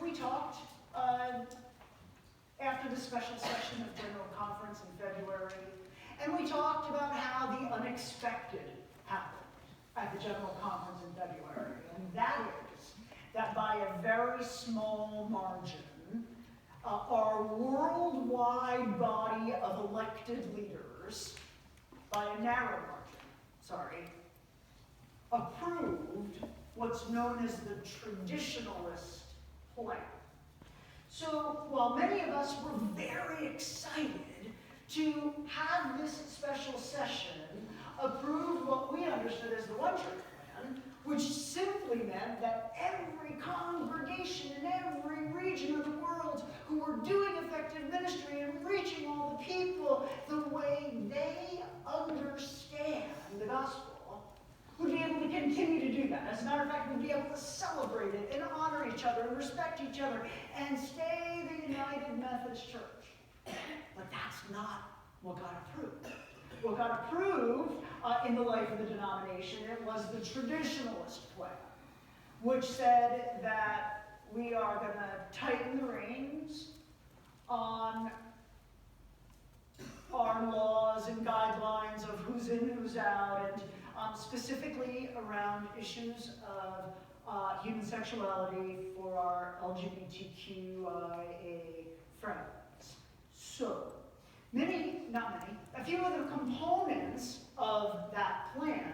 We talked after the special session of General Conference in February, and we talked about how the unexpected happened at the General Conference in February, and that is that by a very small margin, our worldwide body of elected leaders, by a narrow margin, approved what's known as the traditionalist plan. So while many of us were very excited to have this special session approve what we understood as the One Church Plan, which simply meant that every congregation in every region of the world who were doing effective ministry and reaching all the people the way they understand the gospel would be able to continue to do that. As a matter of fact, we'd be able to celebrate it and honor each other and respect each other and stay the United Methodist Church. But that's not what God approved. What God approved in the life of the denomination, it was the traditionalist plan, which said that we are going to tighten the reins on our laws and guidelines of who's in, who's out, and specifically around issues of human sexuality for our LGBTQIA friends. So, a few of the components of that plan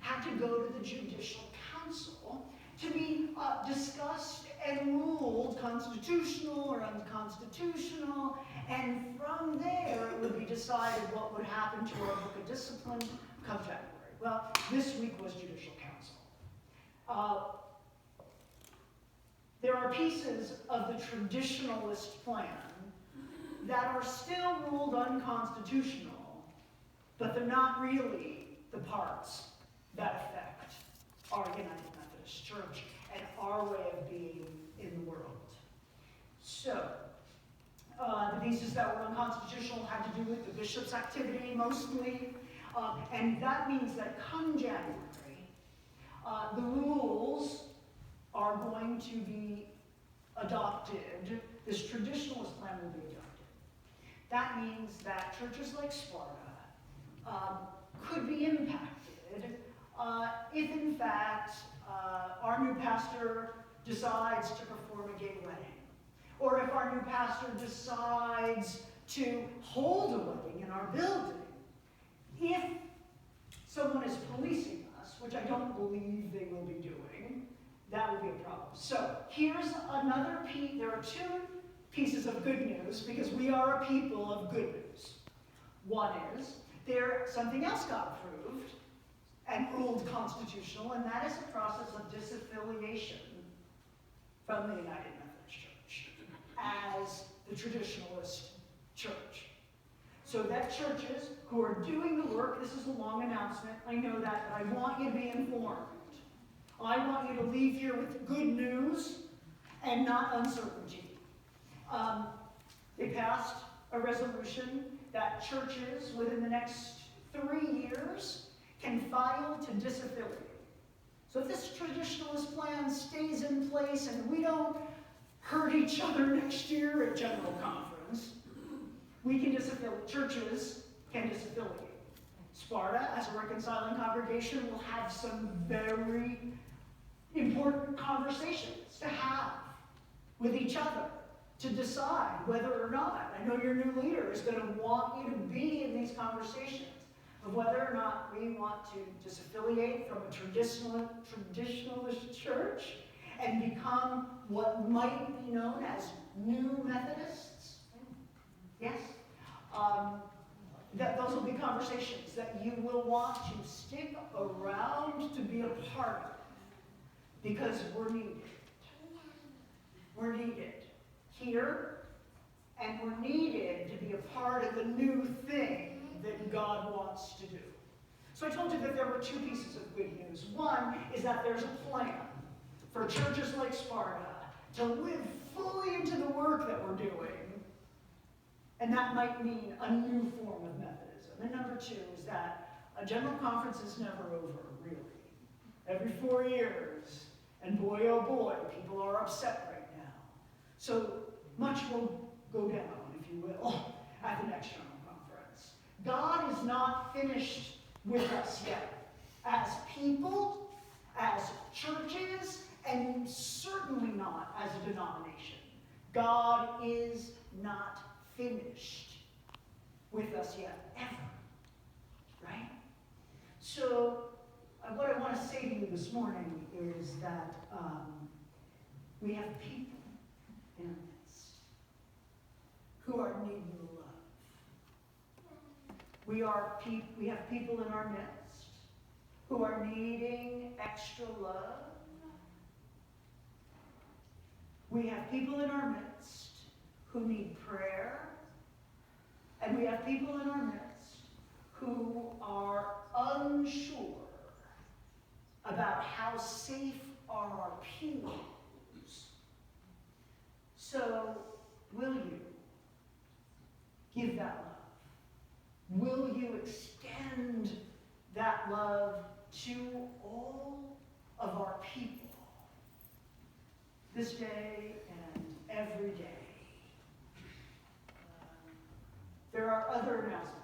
had to go to the Judicial Council to be discussed and ruled constitutional or unconstitutional, and from there it would be decided what would happen to our book of discipline come January. Well, this week was Judicial Council. There are pieces of the traditionalist plan that are still ruled unconstitutional, but they're not really the parts that affect our United Methodist Church and our way of being in the world. So, the pieces that were unconstitutional had to do with the bishop's activity mostly, and that means that come January, the rules are going to be adopted. This traditionalist plan will be adopted. That means that churches like Sparta could be impacted if, in fact, our new pastor decides to perform a gay wedding, or if our new pastor decides to hold a wedding in our building. If someone is policing us, which I don't believe they will be doing, that will be a problem. So here's another piece. There are two pieces of good news, because we are a people of good news. One is, something else got approved and ruled constitutional, and that is the process of disaffiliation from the United Methodist Church as the traditionalist church. So that churches who are doing the work, this is a long announcement, I know that, but I want you to be informed. I want you to leave here with good news and not uncertainty. They passed a resolution that churches within the next 3 years can file to disaffiliate. So if this traditionalist plan stays in place and we don't hurt each other next year at General Conference, we can disaffiliate. Churches can disaffiliate. Sparta, as a reconciling congregation, will have some very important conversations to have with each other to decide whether or not. I know your new leader is going to want you to be in these conversations of whether or not we want to disaffiliate from a traditionalist church and become what might be known as new Methodists. Yes? Those will be conversations that you will want to stick around to be a part of, because we're needed. We're needed here, and we're needed to be a part of the new thing that God wants to do. So I told you that there were two pieces of good news. One is that there's a plan for churches like Sparta to live fully into the work that we're doing, and that might mean a new form of Methodism. And number two is that a General Conference is never over, really. Every 4 years, And boy, oh boy, people are upset right now. So much will go down, if you will, at the next General Conference. God is not finished with us yet. As people, as churches, and certainly not as a denomination. God is not finished with us yet, ever. Right? So, what I want to say to you this morning is that we have people in our midst who are needing love. We have people in our midst who are needing extra love. We have people in our midst who need prayer. And we have people in our midst who are unsure about how safe are our pews. So, will you give that love? Will you extend that love to all of our people this day and every day? There are other announcements.